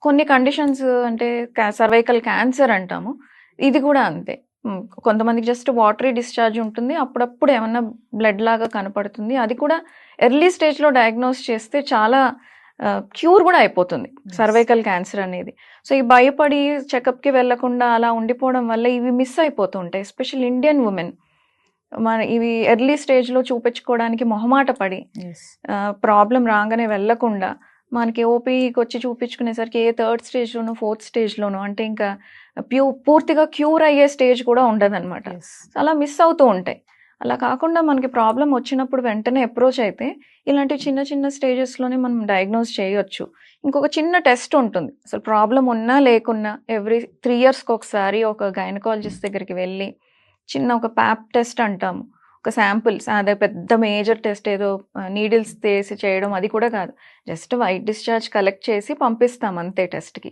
కొన్ని కండిషన్స్ అంటే cervical cancer అంటాము. ఇది కూడా అంతే. కొంతమందికి జస్ట్ వాటరీ డిశ్చార్జ్ ఉంటుంది. అప్పుడప్పుడు ఏమన్నా బ్లడ్ లాగా కనపడుతుంది. అది కూడా ఎర్లీ స్టేజ్‌లో డయాగ్నోస్ చేస్తే చాలా క్యూర్ కూడా అయిపోతుంది సర్వైకల్ క్యాన్సర్ అనేది. సో, ఈ భయపడి చెకప్‌కి వెళ్ళకుండా అలా ఉండిపోవడం వల్ల ఇవి మిస్ అయిపోతూ ఉంటాయి. Especially Indian women. ఇవి ఎర్లీ స్టేజ్‌లో చూపించుకోవడానికి మొహమాట పడి ప్రాబ్లమ్ రాగానే వెళ్ళకుండా మనకి ఓపీకొచ్చి చూపించుకునేసరికి ఏ థర్డ్ స్టేజ్‌లోనో, ఫోర్త్ స్టేజ్‌లోనో అంటే ఇంకా పూర్తిగా క్యూర్ అయ్యే స్టేజ్ కూడా ఉండదనమాట. అలా మిస్ అవుతూ ఉంటాయి. అలా కాకుండా మనకి ప్రాబ్లమ్ వచ్చినప్పుడు వెంటనే అప్రోచ్ అయితే ఇలాంటి చిన్న చిన్న స్టేజెస్‌లోనే మనం డయాగ్నోస్ చేయొచ్చు. ఇంకొక చిన్న టెస్ట్ ఉంటుంది. అసలు ప్రాబ్లమ్ ఉన్నా లేకున్నా ఎవ్రీ 3 ఇయర్స్‌కి ఒకసారి ఒక గైనకాలజిస్ట్ దగ్గరికి వెళ్ళి చిన్న ఒక ప్యాప్ టెస్ట్ అంటాము. ఒక శాంపిల్స్ అదే పెద్ద మేజర్ టెస్ట్ ఏదో నీడిల్స్ తీసి చేయడం అది కూడా కాదు. జస్ట్ వైట్ డిశ్చార్జ్ కలెక్ట్ చేసి పంపిస్తాం అంతే టెస్ట్‌కి.